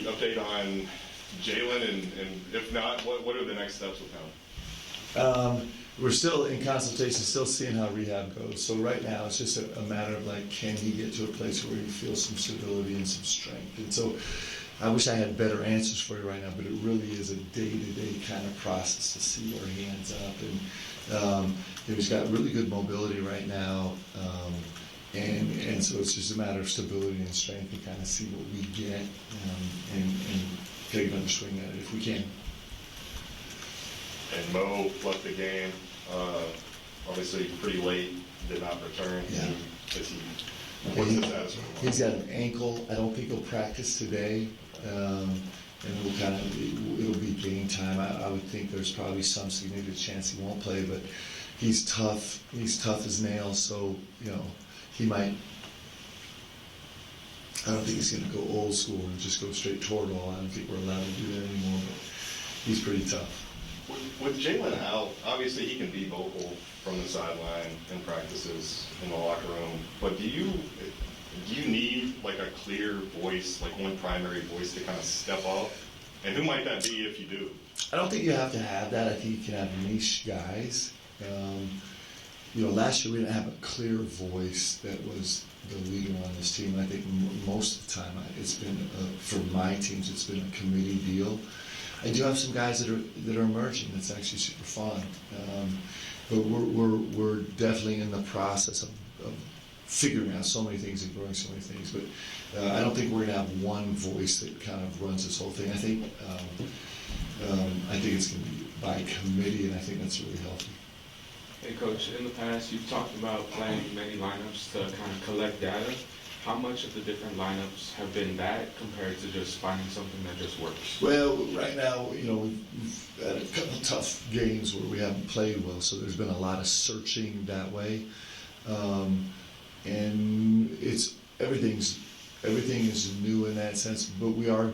any update on Jalen, and if not, what are the next steps with him? We're still in consultation, still seeing how rehab goes. So right now, it's just a matter of like, can he get to a place where he feels some stability and some strength? And so I wish I had better answers for you right now, but it really is a day-to-day kind of process to see where he ends up. And he's got really good mobility right now. And so it's just a matter of stability and strength to kind of see what we get and take another swing at it if we can. And Mo left the game, obviously pretty late, did not return. Yeah. What's the status? He's got an ankle. I don't think he'll practice today. And it'll be game time. I would think there's probably some significant chance he won't play, but he's tough. He's tough as nails, so, he might. I don't think he's going to go old school and just go straight toward all. I don't think we're allowed to do that anymore, but he's pretty tough. With Jalen out, obviously he can be vocal from the sideline in practices in the locker room, but do you need like a clear voice, like one primary voice to kind of step up? And who might that be if you do? I don't think you have to have that. I think you can have niche guys. Last year we didn't have a clear voice that was the leader on this team. I think most of the time it's been, for my teams, it's been a committee deal. I do have some guys that are emerging. That's actually super fun. But we're definitely in the process of figuring out so many things and growing so many things. But I don't think we're going to have one voice that kind of runs this whole thing. I think it's going to be by committee, and I think that's really healthy. Hey, Coach, in the past, you've talked about playing many lineups to kind of collect data. How much of the different lineups have been that compared to just finding something that just works? Well, right now, we've had a couple of tough games where we haven't played well, so there's been a lot of searching that way. And everything is new in that sense, but we are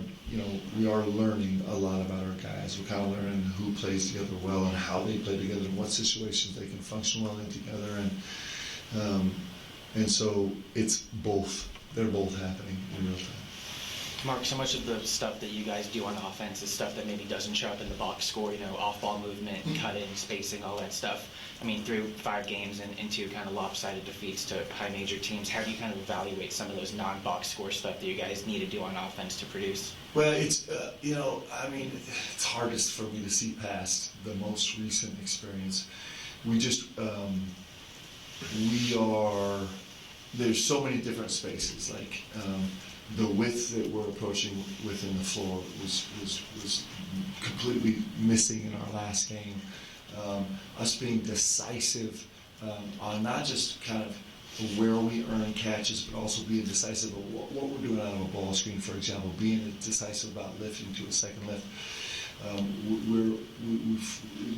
learning a lot about our guys. We're kind of learning who plays together well and how they play together and what situations they can function well in together. And so it's both. They're both happening in real time. Mark, so much of the stuff that you guys do on offense is stuff that maybe doesn't show up in the box score, off-ball movement, cutting, spacing, all that stuff. I mean, through 5 games and into kind of lopsided defeats to high major teams, how do you kind of evaluate some of those non-box score stuff that you guys need to do on offense to produce? Well, it's, it's hardest for me to see past the most recent experience. There's so many different spaces, like the width that we're approaching within the floor was completely missing in our last game. Us being decisive on not just kind of where we earn catches, but also being decisive of what we're doing out of a ball screen, for example, being decisive about lifting to a second lift.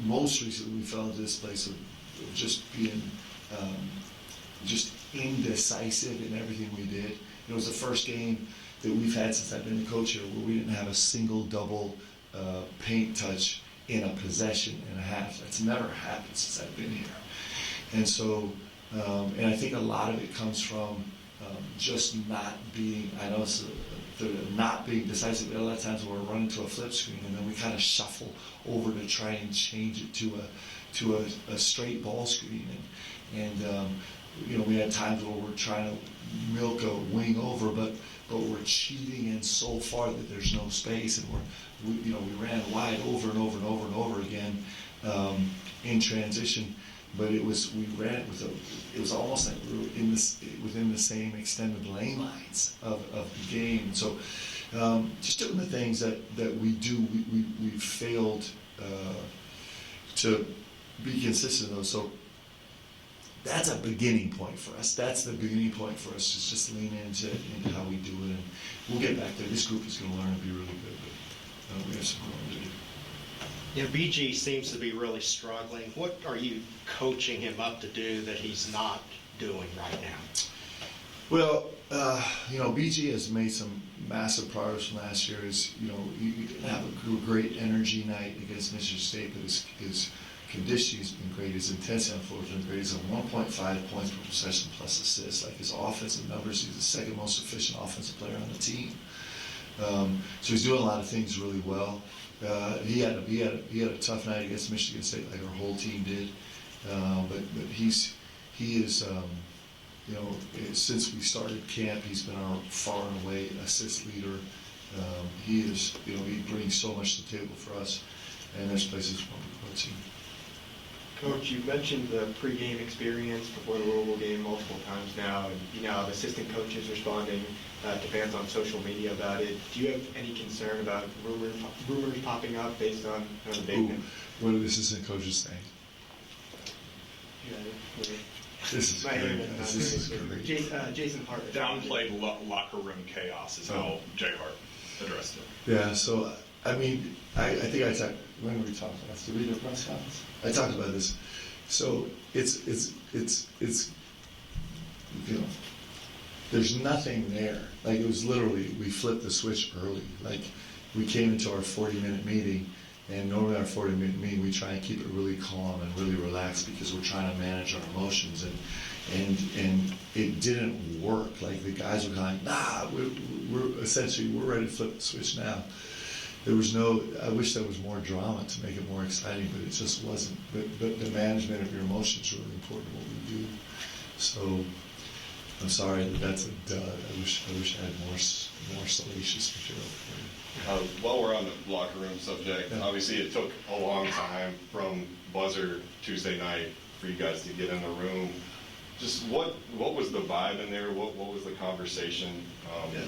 Most recently we fell into this place of just being just indecisive in everything we did. It was the first game that we've had since I've been the coach here where we didn't have a single double paint touch in a possession and a half. That's never happened since I've been here. And so, and I think a lot of it comes from just not being, not being decisive. A lot of times we're running to a flip screen and then we kind of shuffle over to try and change it to a straight ball screen. And we had times where we're trying to milk a wing over, but we're cheating in so far that there's no space, and we ran wide over and over and over and over again in transition. But we ran it it was almost like we were within the same extended lane lines of the game. So just doing the things that we do, we've failed to be consistent in those. So that's a beginning point for us. That's the beginning point for us, is just lean into how we do it. And we'll get back there. This group is going to learn to be really good, but we have some growing to do. Yeah, BG seems to be really struggling. What are you coaching him up to do that he's not doing right now? Well, BG has made some massive progress from last year. He didn't have a great energy night against Michigan State, but his conditioning has been great. His intensity on the floor has been great. He's at 1.5 points per possession plus assists. Like his offensive numbers, he's the second most efficient offensive player on the team. So he's doing a lot of things really well. He had a tough night against Michigan State, like our whole team did. But he is, you know, since we started camp, he's been our far and away assist leader. He is, you know, he brings so much to the table for us, and this place is one of our team. Coach, you mentioned the pregame experience before the Louisville game multiple times now, and you now have assistant coaches responding to fans on social media about it. Do you have any concern about rumors popping up based on the big? Ooh, what are the assistant coaches saying? This is My great. hand This is great. Jason Hart. Downplayed locker room chaos is how Jay Hart addressed it. Yeah, so, I mean, I think I talked, when were we talking about this? Did we do a press conference? I talked about this. So, it's, you know, there's nothing there. Like, it was literally, we flipped the switch early. Like, we came into our 40-minute meeting, and normally our 40-minute meeting, we try and keep it really calm and really relaxed because we're trying to manage our emotions. And it didn't work. Like, the guys were kind of, nah, we're essentially, we're ready to flip the switch now. There was no, I wish there was more drama to make it more exciting, but it just wasn't. But the management of your emotions is really important, what we do. So, I'm sorry that that's a dud. I wish I had more salacious material for you. While we're on the locker room subject, Yeah. obviously it took a long time from buzzer Tuesday night for you guys to get in the room. Just what was the vibe in there? What was the conversation? Yeah.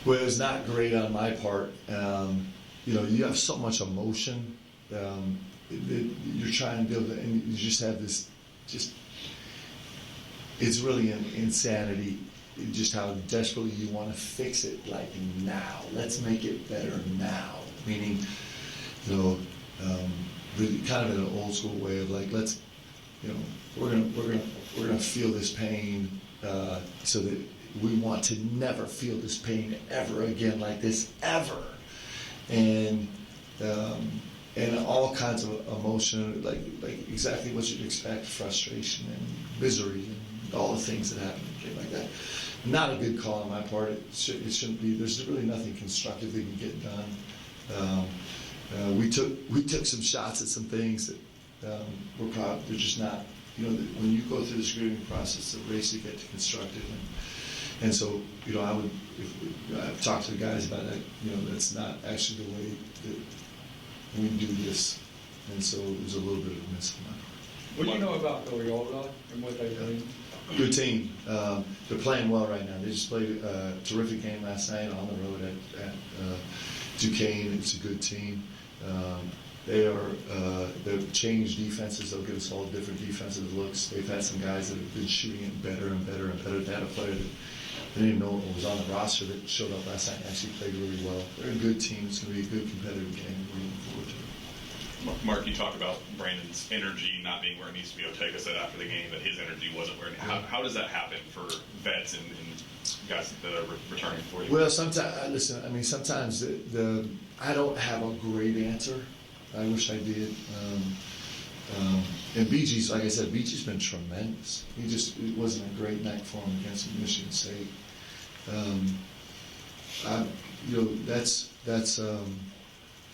Well, it was not great on my part. You know, you have so much emotion. You're trying to build, and you just have this, it's really an insanity, just how desperately you want to fix it, like now. Let's make it better now. Meaning, you know, really kind of in an old school way of like, let's, you know, we're gonna feel this pain so that we want to never feel this pain ever again like this ever, and all kinds of emotion, like exactly what you'd expect, frustration and misery and all the things that happen in a game like that. Not a good call on my part. It shouldn't be. There's really nothing constructive that can get done. We took some shots at some things that they're just not. You know, when you go through the screening process, the race to get to constructive, and so, you know, I've talked to the guys about that. You know, that's not actually the way that we do this, and so it was a little bit of a miss on my part. What do you know about Loyola and what they're doing? Good team. They're playing well right now. They just played a terrific game last night on the road at Duquesne. It's a good team. They've changed defenses. They'll give us all different defensive looks. They've had some guys that have been shooting it better and better and better. They had a player that they didn't even know was on the roster that showed up last night and actually played really well. They're a good team. It's going to be a good competitive game. We're looking forward to it. Mark, you talked about Brandon's energy not being where it needs to be. Otega said after the game that his energy wasn't where it needed. How does that happen for vets and guys that are returning for you? Well, sometimes, listen, I mean, sometimes I don't have a great answer. I wish I did. And BG's, like I said, BG's been tremendous. It wasn't a great night for him against Michigan State. You know, that's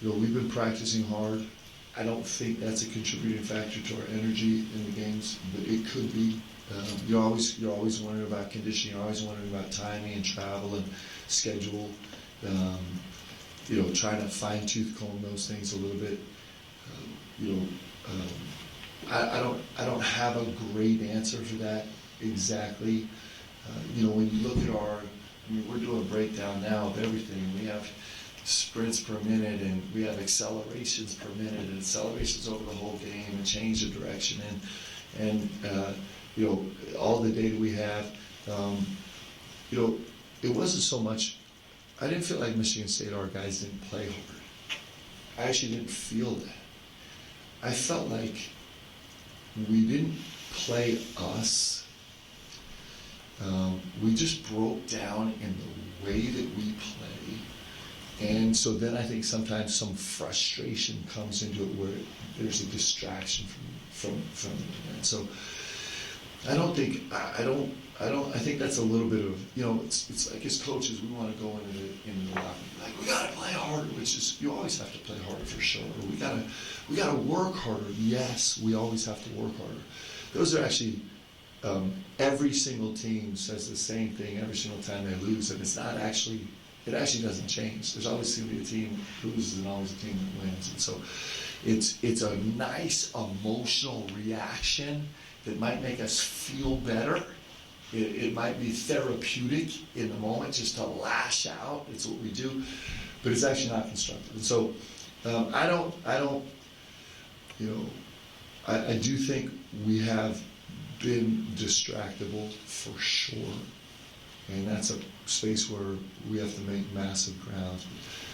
you know, we've been practicing hard. I don't think that's a contributing factor to our energy in the games, but it could be. You're always wondering about conditioning. You're always wondering about timing and travel and schedule. You know, trying to fine tooth comb those things a little bit. You know, I don't have a great answer for that exactly. You know, when you look at we're doing a breakdown now of everything. We have sprints per minute, and we have accelerations per minute, and accelerations over the whole game, and change of direction, and you know, all the data we have. You know, it wasn't so much. I didn't feel like Michigan State, our guys didn't play hard. I actually didn't feel that. I felt like we didn't play us. We just broke down in the way that we play. And so then I think sometimes some frustration comes into it where there's a distraction from it. And so I don't think, I think that's a little bit of, it's like as coaches, we want to go into the locker room, like, we got to play harder, which is, you always have to play harder for sure. We got to work harder. Yes, we always have to work harder. Those are actually, every single team says the same thing every single time they lose, and it actually doesn't change. There's always going to be a team that loses and always a team that wins. And so it's a nice emotional reaction that might make us feel better. It might be therapeutic in the moment just to lash out. It's what we do, but it's actually not constructive. And so I do think we have been distractible for sure. And that's a space where we have to make massive grounds.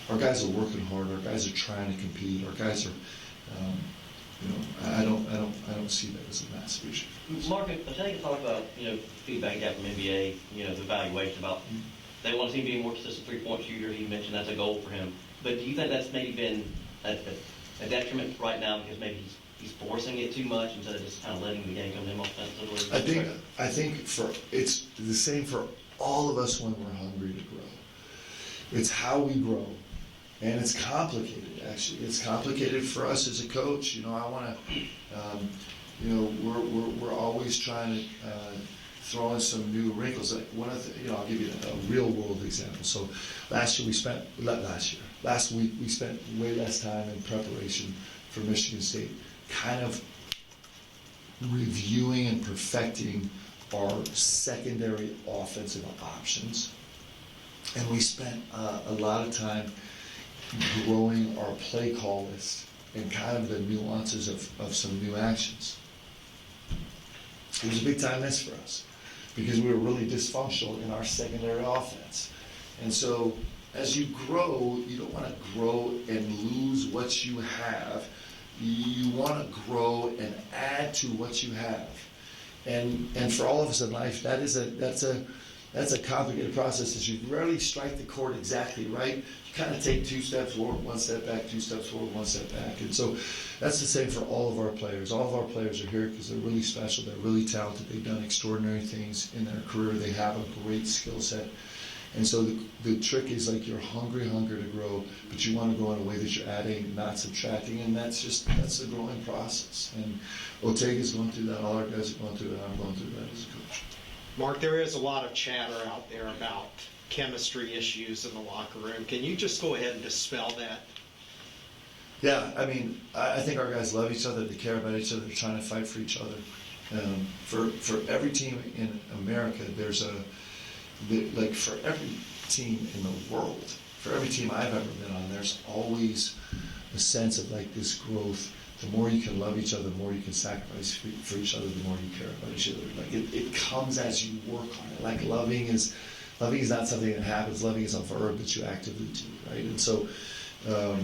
Our guys are working hard. Our guys are trying to compete. Our guys are, I don't see that as a massive issue. Mark, I think you talk about, feedback you got from NBA, the evaluation about they want to see him being more consistent three-point shooter. He mentioned that's a goal for him. But do you think that's maybe been a detriment right now because maybe he's forcing it too much instead of just kind of letting the game come to him offensively? I think it's the same for all of us when we're hungry to grow. It's how we grow. And it's complicated, actually. It's complicated for us as a coach. I want to, we're always trying to throw in some new wrinkles. Like one of the, I'll give you a real world example. So last week we spent way less time in preparation for Michigan State, kind of reviewing and perfecting our secondary offensive options. And we spent a lot of time growing our play call list and kind of the nuances of some new actions. It was a big time miss for us because we were really dysfunctional in our secondary offense. And so as you grow, you don't want to grow and lose what you have. You want to grow and add to what you have. And for all of us in life, that's a complicated process. As you rarely strike the chord exactly right, you kind of take 2 steps forward, 1 step back, 2 steps forward, 1 step back. And so that's the same for all of our players. All of our players are here because they're really special, they're really talented, they've done extraordinary things in their career, they have a great skill set. And so the trick is like you're hungry to grow, but you want to grow in a way that you're adding, not subtracting, and that's the growing process. And Ortega's going through that, all our guys are going through it, I'm going through that as a coach. Mark, there is a lot of chatter out there about chemistry issues in the locker room. Can you just go ahead and dispel that? Yeah, I think our guys love each other, they care about each other, they're trying to fight for each other. For every team in America, for every team in the world, for every team I've ever been on, there's always a sense of like this growth. The more you can love each other, the more you can sacrifice for each other, the more you care about each other. Like it comes as you work on it. Like loving is not something that happens. Loving is a verb that you actively do, right? And so I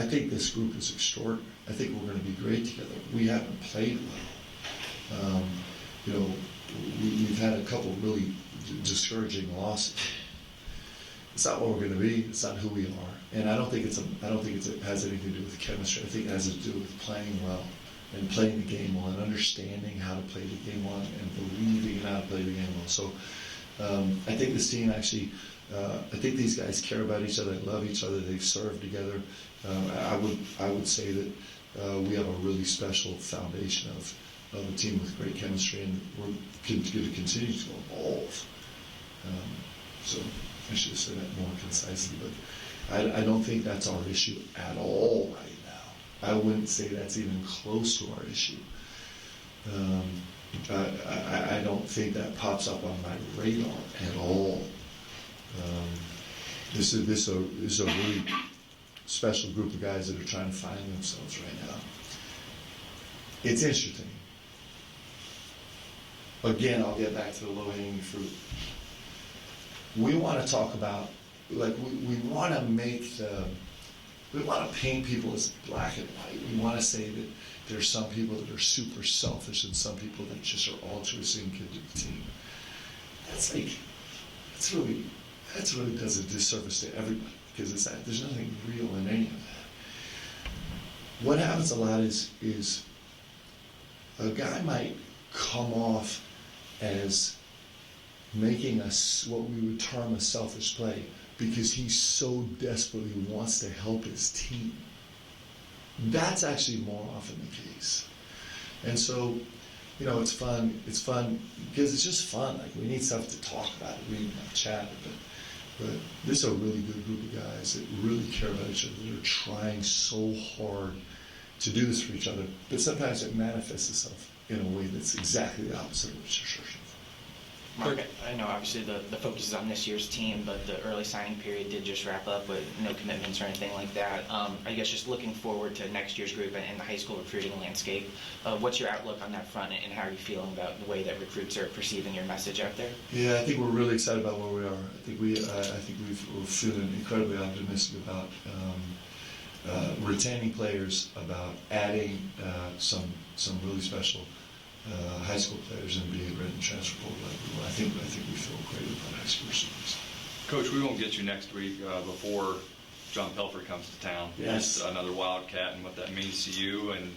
think this group is extraordinary. I think we're going to be great together. We haven't played well. We've had a couple really discouraging losses. It's not what we're going to be. It's not who we are. And I don't think it has anything to do with chemistry. I think it has to do with playing well and playing the game well and understanding how to play the game well and believing in how to play the game well. So I think this team actually, I think these guys care about each other, they love each other, they've served together. I would say that we have a really special foundation of a team with great chemistry, and we're going to continue to evolve. So I should have said that more concisely, but I don't think that's our issue at all right now. I wouldn't say that's even close to our issue. I don't think that pops up on my radar at all. This is a really special group of guys that are trying to find themselves right now. It's interesting. Again, I'll get back to the low-hanging fruit. We want to talk about, like, we want to we want to paint people as black and white. We want to say that there's some people that are super selfish and some people that just are altruistic and give to the team. That's really does a disservice to everybody, because there's nothing real in any of that. What happens a lot is a guy might come off as making us what we would term a selfish play because he so desperately wants to help his team. That's actually more often the case. And so, you know, it's fun because it's just fun. Like, we need stuff to talk about. We need to have chat, but this is a really good group of guys that really care about each other. They're trying so hard to do this for each other, but sometimes it manifests itself in a way that's exactly the opposite of what you're searching for. Mark, I know obviously the focus is on this year's team, but the early signing period did just wrap up with no commitments or anything like that. I guess just looking forward to next year's group and the high school recruiting landscape, what's your outlook on that front, and how are you feeling about the way that recruits are perceiving your message out there? Yeah, I think we're really excited about where we are. I think we're feeling incredibly optimistic about retaining players, about adding some really special high school players and being ready to transfer portal. I think we feel great about high school students. Coach, we won't get you next week before John Pelfrey comes to town. Yes. He's another Wildcat, and what that means to you, and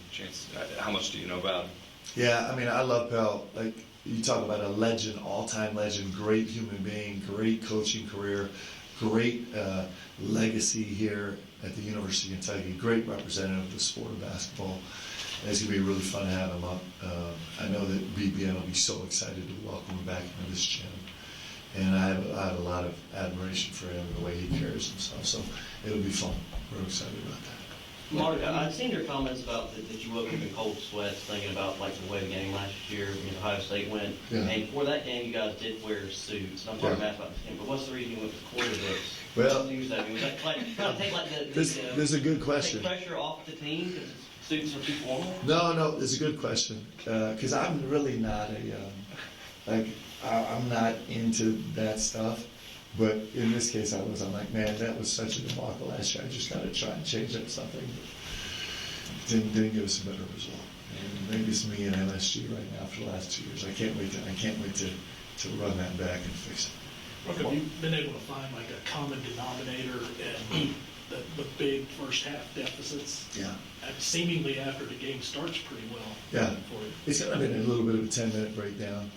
how much do you know about him? Yeah, I mean, I love Pell. Like, you talk about a legend, all-time legend, great human being, great coaching career, great legacy here at the University of Kentucky, great representative of the sport of basketball. And it's going to be really fun to have him up. I know that BBN will be so excited to welcome him back into this gym. And I have a lot of admiration for him and the way he carries himself. So it'll be fun. We're excited about that. Mark, I've seen your comments about that you woke up in cold sweats thinking about like the way the game last year, Ohio State went. Yeah. And for that game, you guys did wear suits. And I'm talking Yeah. about this game, but what's the reason you went to quarterbacks? Well, was that like trying to take like This is a good question. take pressure off the team because suits are too formal? No, it's a good question. Because I'm really not I'm not into that stuff. But in this case, I'm like, man, that was such a debacle last year. I just got to try and change up something. But didn't give us a better result. And maybe it's me and MSG right now for the last 2 years. I can't wait to run that back and fix it. Mark, have you been able to find like a common denominator in the big first half deficits? Yeah. Seemingly after the game starts pretty well. Yeah. For you. It's kind of been a little bit of a 10-minute breakdown.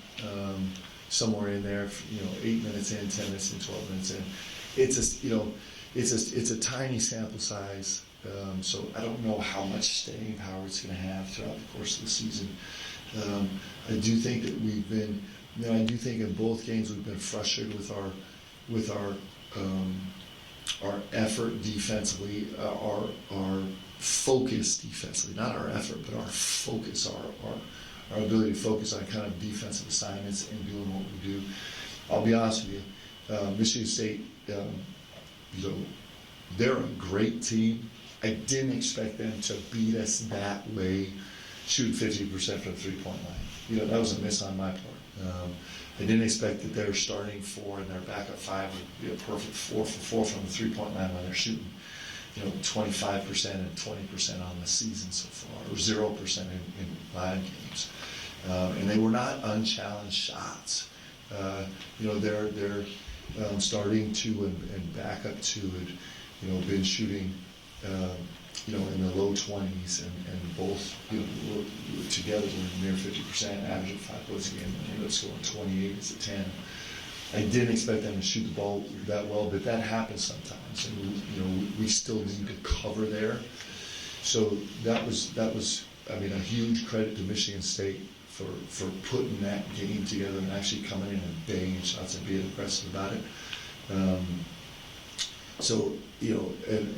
Somewhere in there, 8 minutes in, 10 minutes in, 12 minutes in. It's a tiny sample size, so I don't know how much staying power it's going to have throughout the course of the season. I do think that I do think in both games we've been frustrated with our effort defensively, our focus defensively, not our effort, but our focus, our ability to focus on kind of defensive assignments and doing what we do. I'll be honest with you, Michigan State, they're a great team. I didn't expect them to beat us that way, shooting 50% from the three-point line. That was a miss on my part. I didn't expect that their starting four and their backup five would be a perfect 4 for 4 from the three-point line when they're shooting 25% and 20% on the season so far, or 0% in live games. And they were not unchallenged shots. They're starting to and back up to it, been shooting, in the low 20s and both, together we're near 50%, averaging 5 points a game, and ended up scoring 28 as a 10. I didn't expect them to shoot the ball that well, but that happens sometimes, and we still need to cover there. So that was a huge credit to Michigan State for putting that game together and actually coming in and banging shots and being aggressive about it.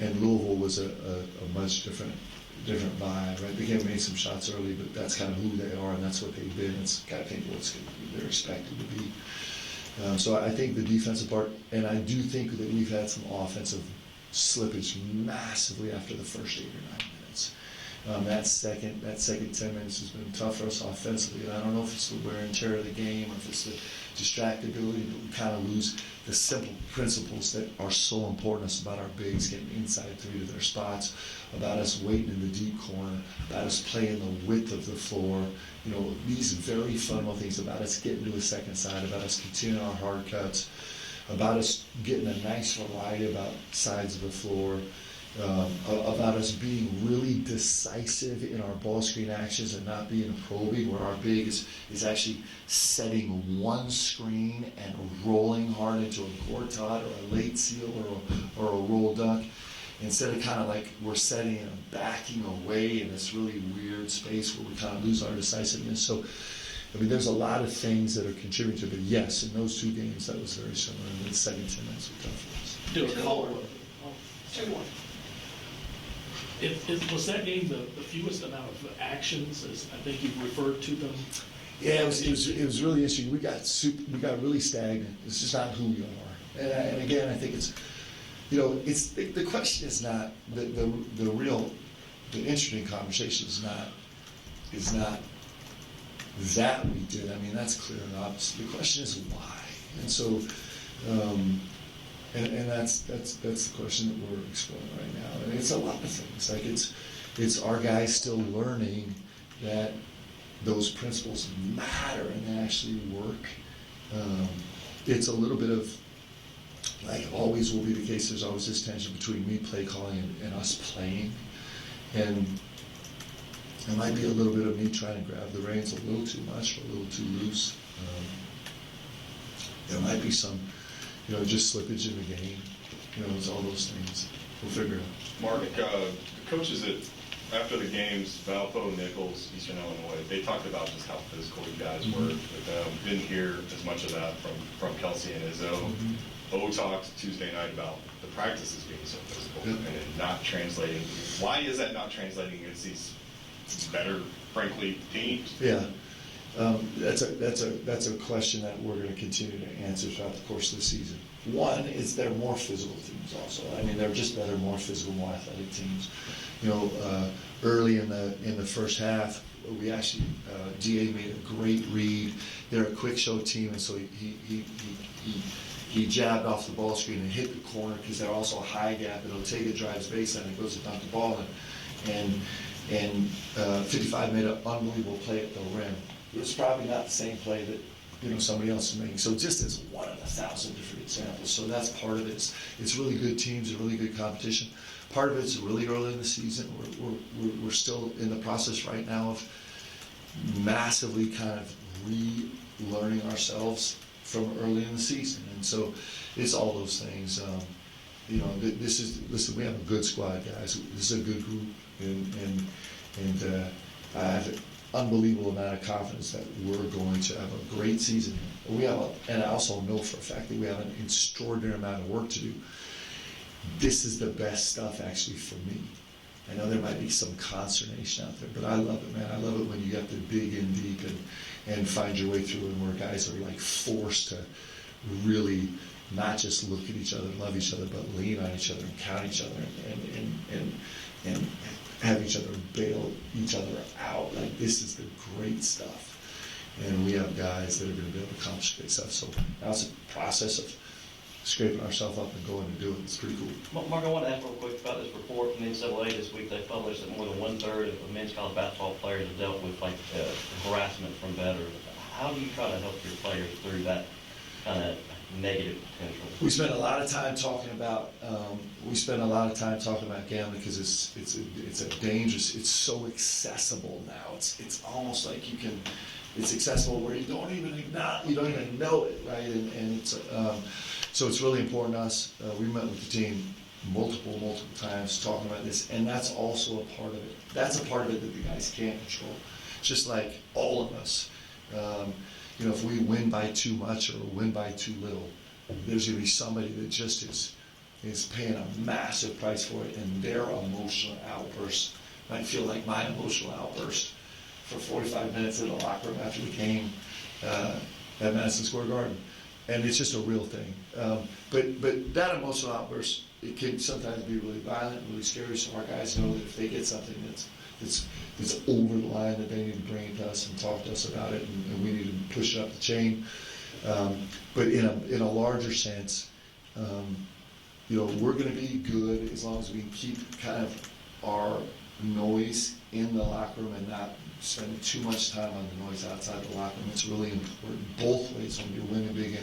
And Louisville was a much different vibe, right? They made some shots early, but that's kind of who they are, and that's what they've been. It's kind of what they're expected to be. So I think the defensive part, and I do think that we've had some offensive slippage massively after the first 8 or 9 minutes. That second 10 minutes has been tough for us offensively, and I don't know if it's the wear and tear of the game or if it's the distractibility, but we kind of lose the simple principles that are so important to us about our bigs getting inside 3 to their spots, about us waiting in the deep corner, about us playing the width of the floor, these very fundamental things about us getting to the second side, about us continuing our hard cuts, about us getting a nice variety about sides of the floor. about us being really decisive in our ball screen actions and not being probing, where our big is actually setting one screen and rolling hard into a court tot or a late seal or a roll dunk, instead of kind of like we're setting and backing away in this really weird space where we kind of lose our decisiveness. So, I mean, there's a lot of things that are contributing to it, but yes, in those two games, that was very similar, and the second 10 minutes were tough for us. Do a call. Was that game the fewest amount of actions, as I think you referred to them? Yeah, it was really interesting. We got really stagnant. It's just not who we are. And again, I think it's, it's the question is not the interesting conversation is not that we did. I mean, that's clear and obvious. The question is why. And so, and that's the question that we're exploring right now. And it's a lot of things. Like it's our guys still learning that those principles matter and they actually work. It's a little bit of, like always will be the case, there's always this tension between me play calling and us playing. And it might be a little bit of me trying to grab the reins a little too much or a little too loose. There might be some, just slippage in the game. It's all those things. We'll figure it out. Mark, the coaches after the games, Valpo, Nichols, Eastern Illinois, they talked about just how physical you guys were with them. Didn't hear as much of that from Kelsey and Izzo. Mm-hmm. O talked Tuesday night about the practices being so physical and it not translating. Why is that not translating against these better, frankly, teams? Yeah, that's a question that we're going to continue to answer throughout the course of the season. One is they're more physical teams also. I mean, they're just better, more physical, more athletic teams. Early in the first half, we actually DA made a great read. They're a quick show team, and so he jabbed off the ball screen and hit the corner because they're also a high gap. It'll take it, drives baseline, and goes to dunk the ball and 55 made an unbelievable play at the rim. It was probably not the same play that somebody else is making. So just as one of 1,000 different examples. So that's part of it. It's really good teams and really good competition. Part of it's really early in the season. We're still in the process right now of massively kind of relearning ourselves from early in the season. And so it's all those things. Listen, we have a good squad, guys. This is a good group, and I have an unbelievable amount of confidence that we're going to have a great season. And I also know for a fact that we have an extraordinary amount of work to do. This is the best stuff actually for me. I know there might be some consternation out there, but I love it, man. I love it when you got to dig in deep and find your way through, and where guys are like forced to really not just look at each other, love each other, but lean on each other and count each other and have each other bail each other out. Like, this is the great stuff. And we have guys that are going to be able to accomplish great stuff. So now it's a process of scraping ourselves up and going and doing it. It's pretty cool. Mark, I want to ask real quick about this report from the NCAA this week. They published that more than 1/3 of men's college basketball players have dealt with harassment from bettors. How do you try to help your players through that kind of negative potential? We spend a lot of time talking about gambling because it's a dangerous. It's so accessible now. It's almost like it's accessible where you don't even know it, right? And it's so it's really important to us. We met with the team multiple times talking about this, and that's also a part of it. That's a part of it that the guys can't control. Just like all of us. If we win by too much or win by too little, there's going to be somebody that just is paying a massive price for it, and their emotional outburst might feel like my emotional outburst for 45 minutes in the locker room after the game at Madison Square Garden. And it's just a real thing. But that emotional outburst, it can sometimes be really violent, really scary, so our guys know that if they get something that's over the line, that they need to bring it to us and talk to us about it, and we need to push it up the chain. But in a larger sense, we're going to be good as long as we can keep kind of our noise in the locker room and not spending too much time on the noise outside the locker room. It's really important both ways when you're winning big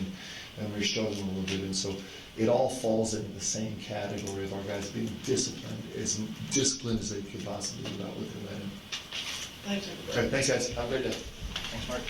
and we were struggling a little bit. And so it all falls into the same category of our guys being disciplined as they could possibly be about what they're letting. Thanks, everybody. Okay, thanks, guys. Have a great day. Thanks, Mark.